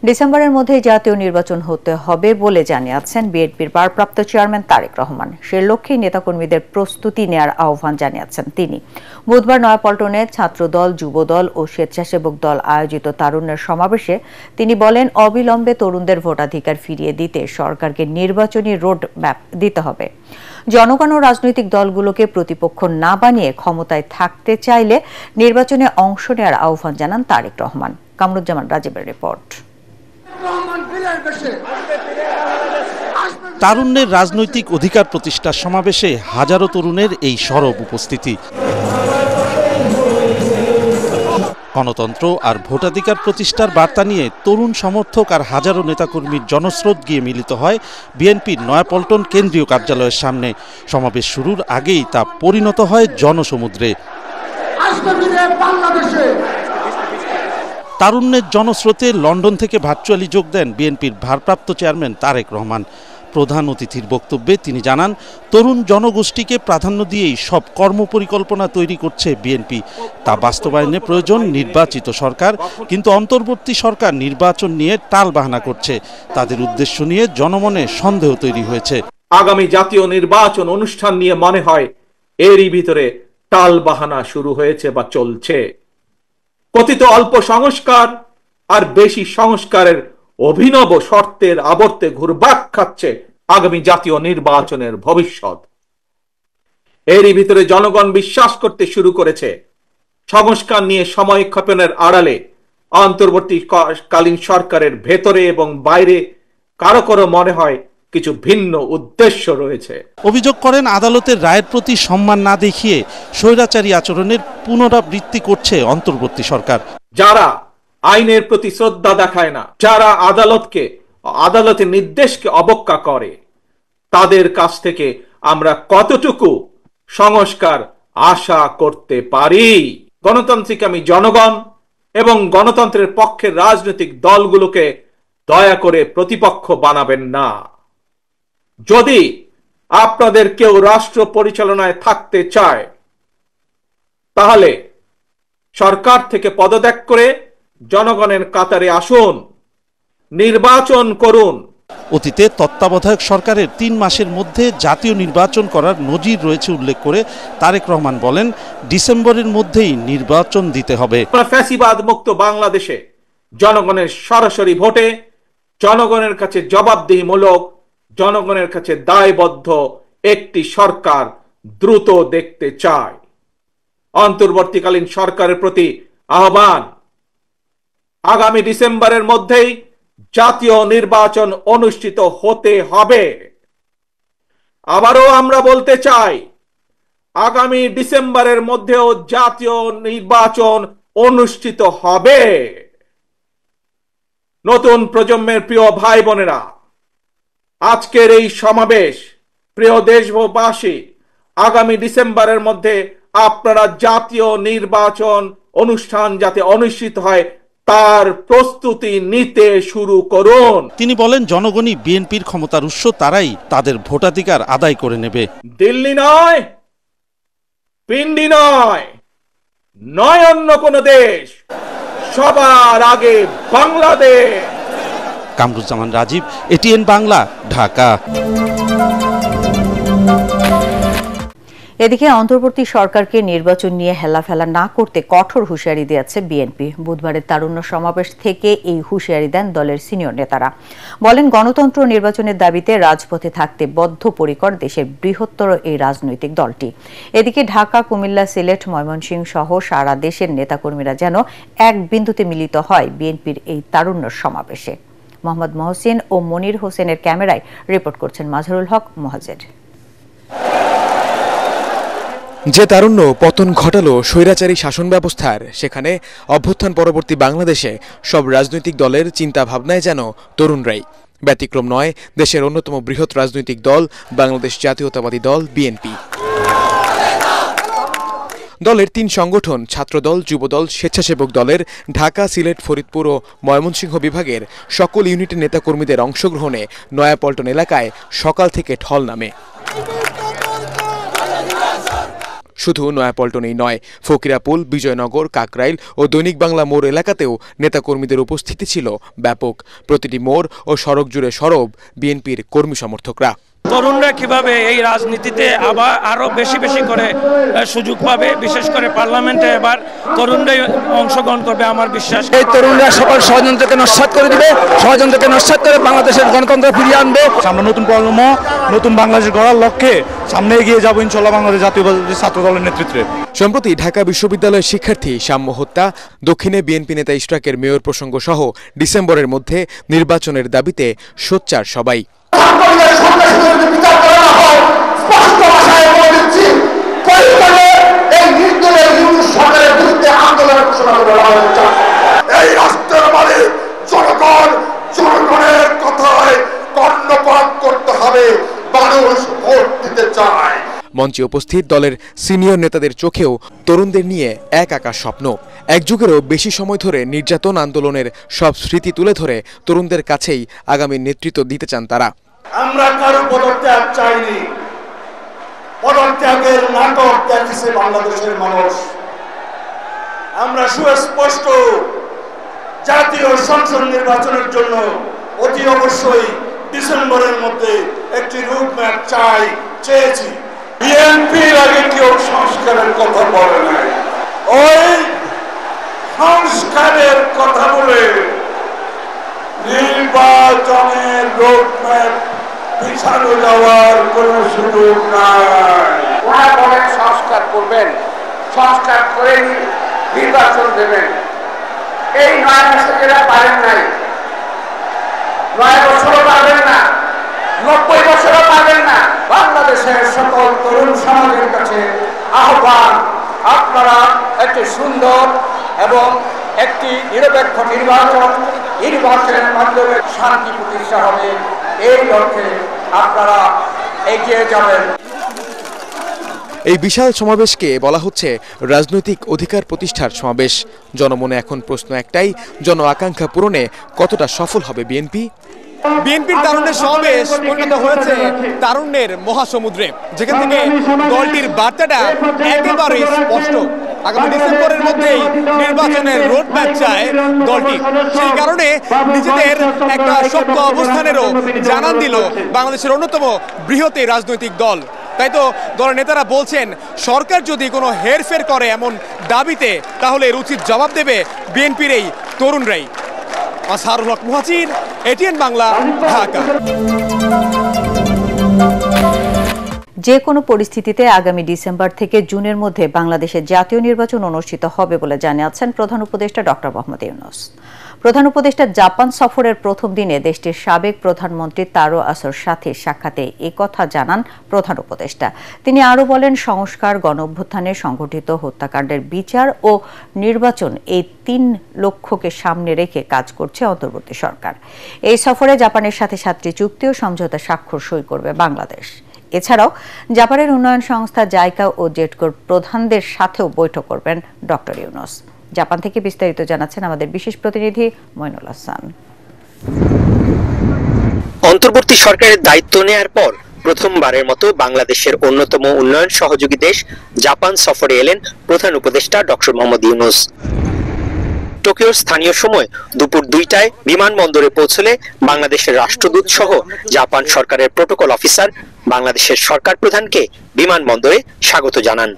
ডিসেম্বরের মধ্যে জাতীয় নির্বাচন হতে হবে বলে জানিয়েছেন বিএনপির ভারপ্রাপ্ত চেয়ারম্যান তারেক রহমান। সে লক্ষ্যে নেতাকর্মীদের প্রস্তুতি নেওয়ার আহ্বান জানিয়েছেন তিনি। বুধবার নয়াপল্টনে ছাত্রদল, যুবদল ও স্বেচ্ছাসেবক দল আয়োজিত তারুণ্যের সমাবেশে তিনি বলেন, অবিলম্বে তরুণদের ভোটাধিকার ফিরিয়ে দিতে সরকারকে নির্বাচনী রোড ম্যাপ দিতে হবে। জনগণ ও রাজনৈতিক দলগুলোকে প্রতিপক্ষ না বানিয়ে ক্ষমতায় থাকতে চাইলে নির্বাচনে অংশ নেওয়ার আহ্বান জানান তারেক রহমান। কামরুজ্জামান রাজীবের রিপোর্ট। তারুণ্যের রাজনৈতিক অধিকার প্রতিষ্ঠার সমাবেশে হাজারো তরুণের এই সরব উপস্থিতি। গণতন্ত্র আর ভোটাধিকার প্রতিষ্ঠার বার্তা নিয়ে তরুণ সমর্থক আর হাজারো নেতাকর্মীর জনস্রোত গিয়ে মিলিত হয় বিএনপির নয়াপল্টন কেন্দ্রীয় কার্যালয়ের সামনে। সমাবেশ শুরুর আগেই তা পরিণত হয় জনসমুদ্রে। তারুণ্যের জনস্রোতে লন্ডন থেকে ভার্চুয়ালি যোগ দেন বিএনপির ভারপ্রাপ্ত চেয়ারম্যান তারেক রহমান। প্রধান অতিথির বক্তব্যে তিনি জানান, তরুণ জনগোষ্ঠীকে প্রাধান্য দিয়েই সব কর্মপরিকল্পনা তৈরি করছে বিএনপি। তা বাস্তবায়নে প্রয়োজন নির্বাচিত সরকার, কিন্তু অন্তর্বর্তী সরকার নির্বাচন নিয়ে টালবাহানা করছে। তাদের উদ্দেশ্য নিয়ে জনমনে সন্দেহ তৈরি হয়েছে। আগামী জাতীয় নির্বাচন অনুষ্ঠান নিয়ে মনে হয় এরই ভিতরে টালবাহানা শুরু হয়েছে বা চলছে। কথিত অল্প সংস্কার আর বেশি সংস্কারের অভিনব শর্তের আবর্তে ঘুরপাক খাচ্ছে আগামী জাতীয় নির্বাচনের ভবিষ্যৎ। এরই ভিতরে জনগণ বিশ্বাস করতে শুরু করেছে সংস্কার নিয়ে সময় ক্ষেপণের আড়ালে অন্তর্বর্তীকালীন সরকারের ভেতরে এবং বাইরে কারো কারো মনে হয় কিছু ভিন্ন উদ্দেশ্য রয়েছে। অভিযোগ করেন, আদালতের রায়ের প্রতি সম্মান না দেখিয়ে স্বৈরাচারী আচরণের পুনরাবৃত্তি করছে অন্তর্বর্তী সরকার। যারা আইনের প্রতি শ্রদ্ধা দেখায় না, যারা আদালতের নির্দেশকে অবজ্ঞা করে, তাদের কাছ থেকে আমরা কতটুকু সংস্কার আশা করতে পারি? গণতান্ত্রিক আমি জনগণ এবং গণতন্ত্রের পক্ষের রাজনৈতিক দলগুলোকে দয়া করে প্রতিপক্ষ বানাবেন না। যদি আপনাদের কেউ রাষ্ট্র পরিচালনায় থাকতে চায়, তাহলে সরকার থেকে পদত্যাগ করে জনগণের কাতারে আসুন, নির্বাচন করুন। অতীতে তত্ত্বাবধায়ক সরকারের ৩ মাসের মধ্যে জাতীয় নির্বাচন করার নজির রয়েছে উল্লেখ করে তারেক রহমান বলেন, ডিসেম্বরের মধ্যেই নির্বাচন দিতে হবে। ফ্যাসিবাদ মুক্ত বাংলাদেশে জনগণের সরাসরি ভোটে জনগণের কাছে জবাবদিহিমূলক, জনগণের কাছে দায়বদ্ধ একটি সরকার দ্রুত দেখতে চায়। অন্তর্বর্তীকালীন সরকারের প্রতি আহ্বান, আগামী ডিসেম্বরের মধ্যেই জাতীয় নির্বাচন অনুষ্ঠিত হতে হবে। আবারও আমরা বলতে চাই, আগামী ডিসেম্বরের মধ্যেও জাতীয় নির্বাচন অনুষ্ঠিত হবে। নতুন প্রজন্মের প্রিয় ভাই বোনেরা, আজকের এই সমাবেশ, প্রিয় দেশবাসী, আগামী ডিসেম্বরের মধ্যে আপনারা জাতীয় নির্বাচন অনুষ্ঠান যাতে অনুষ্ঠিত হয় তার প্রস্তুতি নিতে শুরু করুন। তিনি বলেন, জনগণই বিএনপির ক্ষমতার উৎস, তারাই তাদের ভোটাধিকার আদায় করে নেবে। দিল্লি নয়, পিন্ডি নয়, নয় অন্য কোন দেশ, সবার আগে বাংলাদেশ। কামরুজ্জামান রাজীব, এটিএন বাংলা, ঢাকা। এদিকে অন্তর্বর্তী সরকারকে নির্বাচন নিয়ে হেলাফেলা না করতে কঠোর হুঁশিয়ারি দিয়েছে বিএনপি। বুধবারের তারুণ্য সমাবেশ থেকে এই হুঁশিয়ারি দেন দলের সিনিয়র নেতারা। বলেন, গণতন্ত্র নির্বাচনের দাবিতে রাজপথে থাকতে বদ্ধপরিকর দেশের বৃহত্তর এই রাজনৈতিক দলটি। এদিকে ঢাকা, কুমিল্লা, সিলেট, ময়মনসিংহ সহ সারা দেশের নেতাকর্মীরা যেন এক বিন্দুতে মিলিত হয় বিএনপির এই তারুণ্য সমাবেশে। মোহাম্মদ মহসিন ও মনির হোসেনের ক্যামেরায় রিপোর্ট করছেন মাজহারুল হক মহাজের। যে তারুণ্য পতন ঘটালো স্বৈরাচারী শাসন ব্যবস্থার, সেখানে অভ্যুত্থান পরবর্তী বাংলাদেশে সব রাজনৈতিক দলের চিন্তা ভাবনায় যেন তরুণরাই। ব্যতিক্রম নয় দেশের অন্যতম বৃহৎ রাজনৈতিক দল বাংলাদেশ জাতীয়তাবাদী দল বিএনপি। দলের ৩ সংগঠন ছাত্রদল, যুবদল, স্বেচ্ছাসেবক দলের ঢাকা, সিলেট, ফরিদপুর ও ময়মনসিংহ বিভাগের সকল ইউনিটের নেতাকর্মীদের অংশগ্রহণে নয়াপল্টন এলাকায় সকাল থেকে ঢল নামে। শুধু নয়াপল্টনেই নয়, ফকিরাপুল, বিজয়নগর, কাকরাইল ও দৈনিক বাংলা মোড় এলাকাতেও নেতাকর্মীদের উপস্থিতি ছিল ব্যাপক। প্রতিটি মোড় ও সড়ক জুড়ে সরব বিএনপির কর্মী সমর্থকরা। তরুণরা কিভাবে এই রাজনীতিতে আবার আরো বেশি বেশি করে সুযোগ পাবে, বিশেষ করে পার্লামেন্টে এবার তরুণরাই অংশগ্রহণ করবে আমার বিশ্বাস। এই তরুণরা সকল ষড়যন্ত্রকে নস্যাৎ করে দিবে, ষড়যন্ত্রকে নস্যাৎ করে বাংলাদেশের গণতন্ত্র ফিরিয়ে আনবে। আমরা নতুন প্রজন্ম, নতুন বাংলাদেশ গড়ার লক্ষ্যে সামনে এগিয়ে যাবো ইনশাআল্লাহ বাংলাদেশ জাতীয়তাবাদী ছাত্র দলের নেতৃত্বে। সম্প্রতি ঢাকা বিশ্ববিদ্যালয়ের শিক্ষার্থী সাম্য হত্যা, দক্ষিণে বিএনপি নেতা ইশরাকের মেয়র প্রসঙ্গ সহ ডিসেম্বরের মধ্যে নির্বাচনের দাবিতে সোচ্চার সবাই। এই রাষ্ট্রের মালিক জনগণ, জনগণের কথায় কর্ণপাত করতে হবে, মানুষ ভোট দিতে চায়। মঞ্চে উপস্থিত দলের সিনিয়র নেতাদের চোখেও তরুণদের নিয়ে এক আকাশ স্বপ্ন। এক যুগেরও বেশি সময় ধরে নির্যাতন আন্দোলনের সব স্মৃতি তুলে ধরে তরুণদের কাছেই আগামী নেতৃত্ব দিতে চান তারা। আমরা কারো পদত্যাগ চাইনি, পদত্যাগের নাটক দেখেছে বাংলাদেশের মানুষ। আমরা সুস্পষ্ট জাতীয় সংসদ নির্বাচনের জন্য অতি অবশ্যই ডিসেম্বরের মধ্যে একটি রুটম্যাপ চেয়েছি। বিএনপির আগে কেউ সংস্কারের কথা বলে নাই, ওই সংস্কারের কথা বলে নির্বাচনের রোডম্যাপ পিছানো যাওয়ার কোন সুযোগ নাই। ওরা বলেন সংস্কার করবেন, সংস্কার করে নির্বাচন দেবেন। এই 9 মাসে যারা পারেন নাই, 9 বছরও পারবেন না, 90 বছরও পারবেন না। বাংলাদেশের সকল তরুণ সমাজের কাছে আহ্বান, আপনারা একটি সুন্দর এবং একটি নিরপেক্ষ নির্বাচনের মাধ্যমে শান্তি প্রতিষ্ঠা হবে, এই লক্ষ্যে আপনারা এগিয়ে যাবেন। এই বিশাল সমাবেশকে বলা হচ্ছে রাজনৈতিক অধিকার প্রতিষ্ঠার সমাবেশ। জনমনে এখন প্রশ্ন একটাই, জন আকাঙ্ক্ষা পূরণে কতটা সফল হবে বিএনপি? বিএনপির তারুণ্যের সমাবেশ পরিণত হয়েছে তারুণ্যের মহাসমুদ্রে, যেখান থেকে দলটির বার্তাটা একেবারে স্পষ্ট। আগামী ডিসেম্বরের মধ্যেই নির্বাচনের রোডম্যাপ চায় দলটি। সেই কারণে নিজেদের একটা শক্ত অবস্থানেরও জানান দিল বাংলাদেশের অন্যতম বৃহৎ রাজনৈতিক দল। তাই তো দলের নেতারা বলছেন, সরকার যদি কোনো হেরফের করে এমন দাবিতে, তাহলে এর উচিত জবাব দেবে বিএনপির এই তরুণরাই। আসহারুল হক মুহাজির, এটিএন বাংলা, ঢাকা। যে কোনো পরিস্থিতিতে আগামী ডিসেম্বর থেকে জুনের মধ্যে বাংলাদেশের জাতীয় নির্বাচন অনুষ্ঠিত হবে বলে জানিয়েছেন প্রধান উপদেষ্টা ডক্টর মোহাম্মদ ইউনূস। প্রধান উপদেষ্টা জাপান সফরের প্রথম দিনে দেশটির সাবেক প্রধানমন্ত্রী তারো আসোর সাথে সাক্ষাতে একথা জানান প্রধান উপদেষ্টা। তিনি আরও বলেন, সংস্কার, গণঅভ্যুত্থানে সংঘটিত হত্যাকাণ্ডের বিচার ও নির্বাচন, এই 3 লক্ষ্যকে সামনে রেখে কাজ করছে অন্তর্বর্তী সরকার। এই সফরে জাপানের সাথে 7টি চুক্তি ও সমঝোতা স্বাক্ষর সই করবে বাংলাদেশ। এছাড়াও জাপানের উন্নয়ন সংস্থা জাইকা ও জেটকোর প্রধানদের সাথেও বৈঠক করবেন ডক্টর ইউনূস। জাপান থেকে বিস্তারিত জানাচ্ছেন আমাদের বিশেষ প্রতিনিধি মইনুল হাসান। অন্তর্বর্তী সরকারের দায়িত্ব নেয়ার পর প্রথমবারের মতো বাংলাদেশের অন্যতম উন্নয়ন সহযোগী দেশ জাপান সফরে এলেন প্রধান উপদেষ্টা ডক্টর মোহাম্মদ ইউনূস। টোকিওর স্থানীয় সময় দুপুর 2টায় বিমানবন্দরে পৌঁছলে বাংলাদেশের রাষ্ট্রদূত সহ জাপান সরকারের প্রোটোকল অফিসার বাংলাদেশের সরকার প্রধানকে বিমানবন্দরে স্বাগত জানান।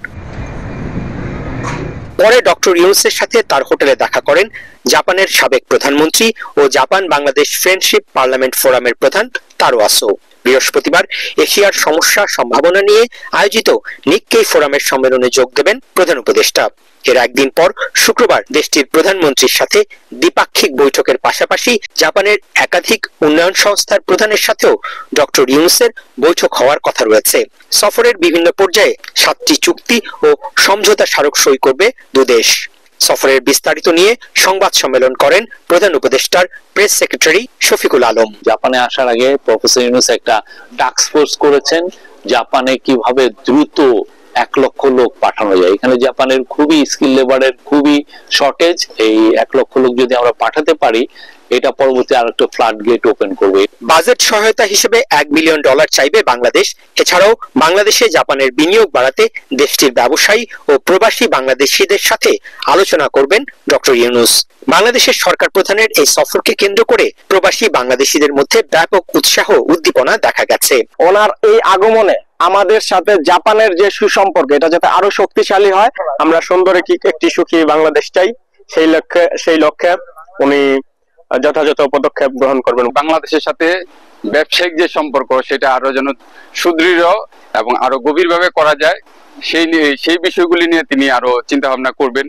পরে ডক্টর ইউনূসের সাথে তার হোটেলে দেখা করেন জাপানের সাবেক প্রধানমন্ত্রী ও জাপান বাংলাদেশ ফ্রেন্ডশিপ পার্লামেন্ট ফোরামের প্রধান তারো আসো। বৃহস্পতিবার এশিয়ার সমস্যা সম্ভাবনা নিয়ে আয়োজিত নিক্কেই ফোরামের সম্মেলনে যোগ দেবেন প্রধান উপদেষ্টা। এর একদিন পর শুক্রবার দেশটির প্রধানমন্ত্রীর সাথে দ্বিপাক্ষিক বৈঠকের পাশাপাশি জাপানের একাধিক উন্নয়ন সংস্থার প্রধানের সাথেও ডক্টর ইউনূসের বৈঠক হওয়ার কথা রয়েছে। সফরের বিভিন্ন পর্যায়ে 7টি চুক্তি ও সমঝোতা স্মারক সই করবে দুদেশ। সফরের বিস্তারিত নিয়ে সংবাদ সম্মেলন করেন প্রধান উপদেষ্টার প্রেস সেক্রেটারি শফিকুল আলম। জাপানে আসার আগে প্রফেসর ইউনূস একটা টাস্ক ফোর্স করেছেন, জাপানে কিভাবে দ্রুত 1 লক্ষ লোক পাঠানো যায়। এখানে জাপানের খুবই স্কিল লেবারের খুবই শর্টেজ। এই 1 লক্ষ লোক যদি আমরা পাঠাতে পারি, এটা পরবর্তী আরেকটা ফ্লাড গেট ওপেন করবে। বাজেট সহায়তা হিসেবে $1 বিলিয়ন চাইবে বাংলাদেশ। এছাড়াও বাংলাদেশে জাপানের বিনিয়োগ বাড়াতে দেশটির ব্যবসায়ী ও প্রবাসী বাংলাদেশিদের সাথে আলোচনা করবেন ডক্টর ইউনূস। বাংলাদেশের সরকার প্রধানের এই সফরকে কেন্দ্র করে প্রবাসী বাংলাদেশিদের মধ্যে ব্যাপক উৎসাহ উদ্দীপনা দেখা গেছে। ওনার এই আগমনে আমাদের সাথে জাপানের যে সুসম্পর্ক এটা যাতে আরো শক্তিশালী হয়, আমরা সুন্দর একটি সুখী বাংলাদেশ চাই, সেই লক্ষ্যে উনি যথাযথ পদক্ষেপ গ্রহণ করবেন। বাংলাদেশের সাথে ব্যবসায়িক যে সম্পর্ক সেটা আরো যেন সুদৃঢ় এবং আরো গভীরভাবে করা যায়, সেই বিষয়গুলি নিয়ে তিনি আরো চিন্তা ভাবনা করবেন।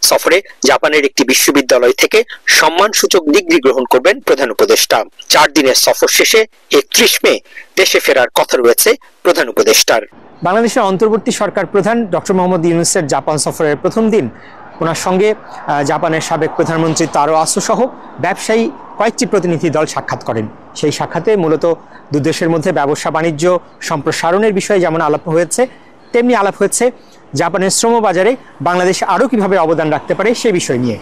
সফরে জাপানের একটি বিশ্ববিদ্যালয় থেকে সম্মানসূচক ডিগ্রি গ্রহণ করবেন প্রধান উপদেষ্টা। 4 দিনের সফর শেষে 31 মে দেশে ফেরার কথা রয়েছে প্রধান উপদেষ্টার। বাংলাদেশের অন্তর্বর্তী সরকার প্রধান ডক্টর মোহাম্মদ ইউনূসের জাপান সফরের প্রথম দিন ওনার সঙ্গে জাপানের সাবেক প্রধানমন্ত্রী তারো আসো সহ ব্যবসায়ী কয়েকটি প্রতিনিধি দল সাক্ষাৎ করেন। সেই সাক্ষাতে মূলত দুই দেশের মধ্যে ব্যবসা বাণিজ্য সম্প্রসারণের বিষয়ে যেমন আলাপ হয়েছে, তেমনি আলাপ হয়েছে জাপানের শ্রম বাজারে বাংলাদেশ আরও কিভাবে অবদান রাখতে পারে সে বিষয় নিয়ে।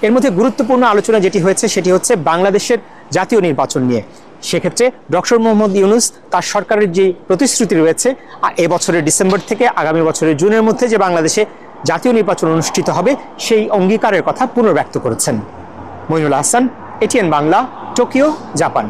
এর মধ্যে গুরুত্বপূর্ণ আলোচনা যেটি হয়েছে সেটি হচ্ছে বাংলাদেশের জাতীয় নির্বাচন নিয়ে। সেক্ষেত্রে ডক্টর মোহাম্মদ ইউনূস তার সরকারের যে প্রতিশ্রুতি রয়েছে এবছরের ডিসেম্বর থেকে আগামী বছরের জুনের মধ্যে যে বাংলাদেশে জাতীয় নির্বাচন অনুষ্ঠিত হবে সেই অঙ্গীকারের কথা পুনর্ব্যক্ত করেছেন। Moinul Hasan, ATN Bangla, Tokyo, Japan.